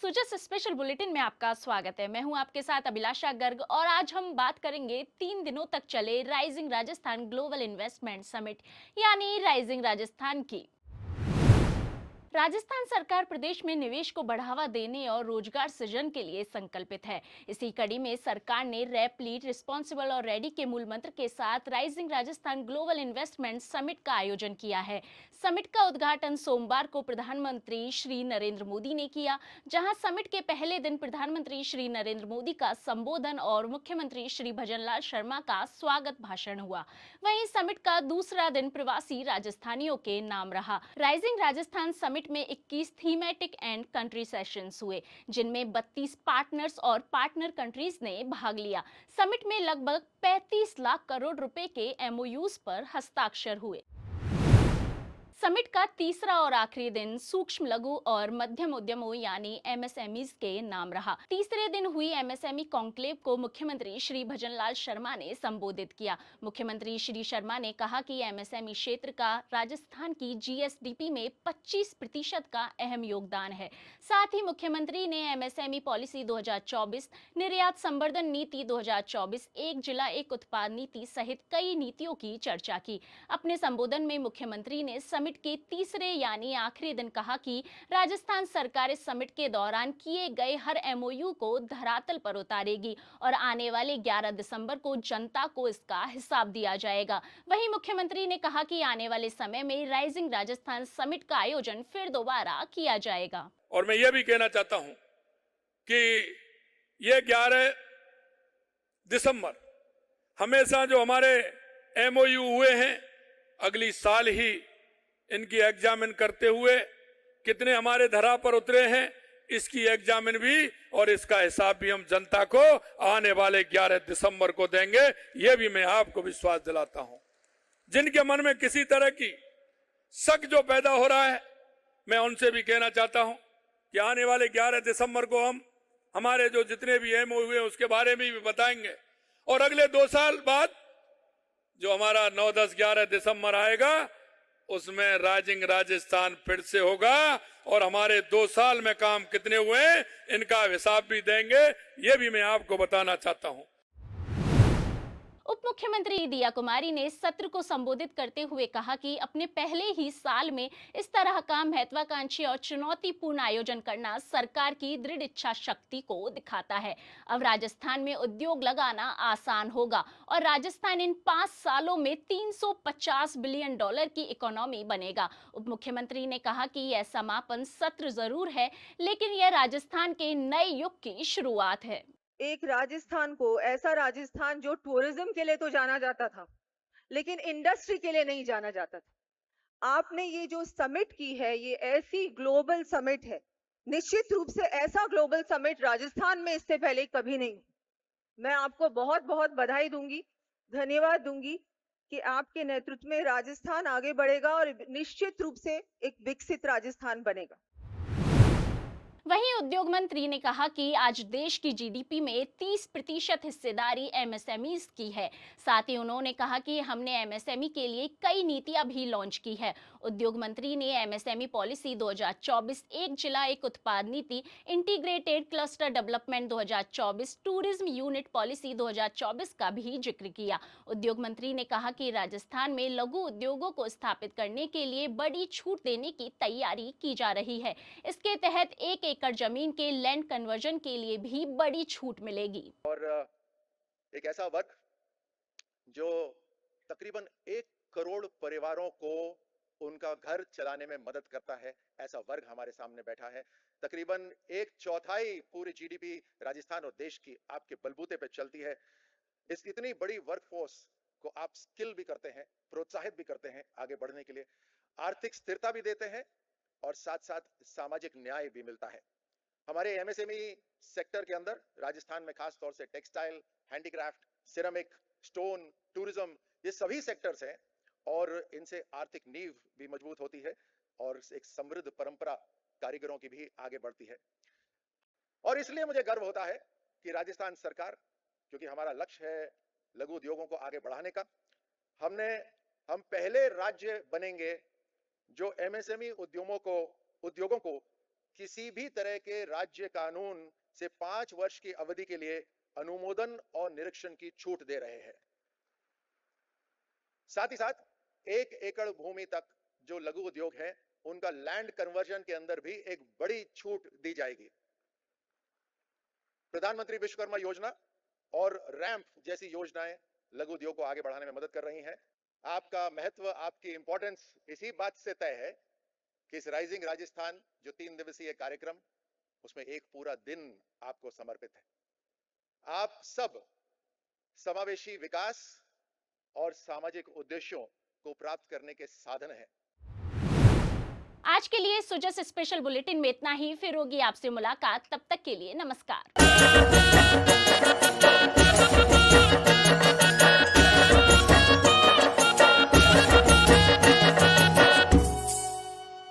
Sujas special bulletin में आपका स्वागत है। मैं हूं आपके साथ अभिलाषा गर्ग और आज हम बात करेंगे 3 दिनों तक चले rising Rajasthan global investment summit यानी राइजिंग राजस्थान की। राजस्थान सरकार प्रदेश में निवेश को बढ़ावा देने और रोजगार सृजन के लिए संकल्पित है। इसी कड़ी में सरकार ने रैप, लीड, रिस्पॉन्सिबल और रेडी के मूल मंत्र के साथ rising Rajasthan global investment summit का आयोजन किया है। समिट का उद्घाटन सोमवार को प्रधानमंत्री श्री नरेंद्र मोदी ने किया, जहां समिट के पहले दिन प्रधानमंत्री श्री नरेंद्र मोदी का संबोधन और मुख्यमंत्री श्री भजनलाल शर्मा का स्वागत भाषण हुआ। वहीं समिट का दूसरा दिन प्रवासी राजस्थानियों के नाम रहा। राइजिंग राजस्थान समिट में 21 थीमेटिक एंड कंट्री सेशंस हुए, जिनमें 32 पार्टनर्स और पार्टनर कंट्रीज ने भाग लिया। समिट में लगभग 35 लाख करोड़ रुपए के एमओयूज पर हस्ताक्षर हुए। समिट का तीसरा और आखिरी दिन सूक्ष्म, लघु और मध्यम उद्यमों यानी एमएसएमईज के नाम रहा। तीसरे दिन हुई एमएसएमई कॉन्क्लेव को मुख्यमंत्री श्री भजनलाल शर्मा ने संबोधित किया। मुख्यमंत्री श्री शर्मा ने कहा कि एमएसएमई क्षेत्र का राजस्थान की जीएसडीपी में 25% का अहम योगदान है। साथ ही मुख्यमंत्री ने एमएसएमई पॉलिसी 2024, निर्यात संवर्धन नीति 2024, एक जिला एक उत्पाद नीति सहित कई नीतियों की चर्चा की। अपने संबोधन में मुख्यमंत्री ने समिट के तीसरे यानी आखिरी दिन कहा कि राजस्थान सरकार इस समिट के दौरान किए गए हर एमओयू को धरातल पर उतारेगी और आने वाले 11 दिसंबर को जनता को इसका हिसाब दिया जाएगा। वहीं मुख्यमंत्री ने कहा कि आने वाले समय में राइजिंग राजस्थान समिट का आयोजन फिर दोबारा किया जाएगा। और मैं ये भी कहना चाहता हूं कि ये 11 दिसंबर हमेशा जो हमारे एमओयू हुए हैं, अगली साल ही इनकी एग्जामिन करते हुए कितने हमारे धरा पर उतरे हैं, इसकी एग्जामिन भी और इसका हिसाब भी हम जनता को आने वाले 11 दिसंबर को देंगे। ये भी मैं आपको विश्वास दिलाता हूं। जिनके मन में किसी तरह की शक जो पैदा हो रहा है, मैं उनसे भी कहना चाहता हूं कि आने वाले 11 दिसंबर को हम हमारे जो जितने भी एमओयू हुए उसके बारे में भी बताएंगे और अगले 2 साल बाद जो हमारा 9, 10, 11 दिसंबर आएगा उसमें राइजिंग राजस्थान फिर से होगा और हमारे 2 साल में काम कितने हुए इनका हिसाब भी देंगे। ये भी मैं आपको बताना चाहता हूं। उप मुख्यमंत्री दिया कुमारी ने सत्र को संबोधित करते हुए कहा कि अपने पहले ही साल में इस तरह का महत्वाकांक्षी और चुनौतीपूर्ण आयोजन करना सरकार की दृढ़ इच्छा शक्ति को दिखाता है। अब राजस्थान में उद्योग लगाना आसान होगा और राजस्थान इन 5 सालों में $350 बिलियन की इकोनॉमी बनेगा। उप मुख्यमंत्री ने कहा कि यह समापन सत्र जरूर है, लेकिन यह राजस्थान के नए युग की शुरुआत है। एक राजस्थान को, ऐसा राजस्थान जो टूरिज्म के लिए तो जाना जाता था, लेकिन इंडस्ट्री के लिए नहीं जाना जाता था। आपने ये जो समिट की है, ये ऐसी ग्लोबल समिट है। निश्चित रूप से ऐसा ग्लोबल समिट राजस्थान में इससे पहले कभी नहीं। मैं आपको बहुत बहुत बधाई दूंगी, धन्यवाद दूंगी कि आपके नेतृत्व में राजस्थान आगे बढ़ेगा और निश्चित रूप से एक विकसित राजस्थान बनेगा। वहीं उद्योग मंत्री ने कहा कि आज देश की जीडीपी में 30% हिस्सेदारी एमएसएमईज की है। साथ ही उन्होंने कहा कि हमने एमएसएमई के लिए कई नीतियां भी लॉन्च की है। उद्योग मंत्री ने एमएसएमई पॉलिसी 2024, एक जिला एक उत्पाद नीति, integrated cluster development 2024, tourism unit policy 2024 का भी जिक्र किया। उद्योग मंत्री ने कहा कि राजस्थान में लघु उद्योगों को स्थापित करने के लिए बड़ी छूट देने की तैयारी की जा रही है। इसके तहत 1 एकड़ जमीन के लैंड कन्वर्जन के लिए भी बड़ी छूट मिलेगी। और एक ऐसा वर्ग जो तकरीबन 1 करोड़ परिवारों को उनका घर चलाने में मदद करता है, ऐसा वर्ग हमारे सामने बैठा है। तकरीबन 1/4 पूरी जीडीपी राजस्थान और देश की आपके बलबूते पे चलती है। इस इतनी बड़ी वर्कफोर्स को आप स्किल भी करते हैं, प्रोत्साहित भी करते हैं आगे बढ़ने के लिए, आर्थिक स्थिरता भी देते हैं और साथ साथ सामाजिक न्याय भी मिलता है। हमारे एमएसएमई सेक्टर के अंदर राजस्थान में खास तौर से textile, handicraft, ceramic, stone, tourism, ये सभी सेक्टर्स हैं और इनसे आर्थिक नींव भी मजबूत होती है और एक समृद्ध परंपरा कारीगरों की भी आगे बढ़ती है। और इसलिए मुझे गर्व होता है कि राजस्थान सरकार, क्योंकि हमारा लक्ष्य है लघु उद्योगों को आगे बढ़ाने का, हम पहले राज्य बनेंगे जो एमएसएमई उद्योगों को किसी भी तरह के राज्य कानून से 5 वर्ष की अवधि के लिए अनुमोदन और निरीक्षण की छूट दे रहे हैं। साथ ही साथ 1 एकड़ भूमि तक जो लघु उद्योग है उनका लैंड कन्वर्जन के अंदर भी एक बड़ी छूट दी जाएगी। प्रधानमंत्री विश्वकर्मा योजना और रैंप जैसी योजनाएं लघु उद्योग को आगे बढ़ाने में मदद कर रही हैं। आपका महत्व, आपकी इंपॉर्टेंस इसी बात से तय है कि इस राइजिंग राजस्थान जो 3 दिवसीय कार्यक्रम, उसमें एक पूरा दिन आपको समर्पित है। आप सब समावेशी विकास और सामाजिक उद्देश्यों को प्राप्त करने के साधन हैं। आज के लिए सुजस स्पेशल बुलेटिन में इतना ही। फिर होगी आपसे मुलाकात, तब तक के लिए नमस्कार।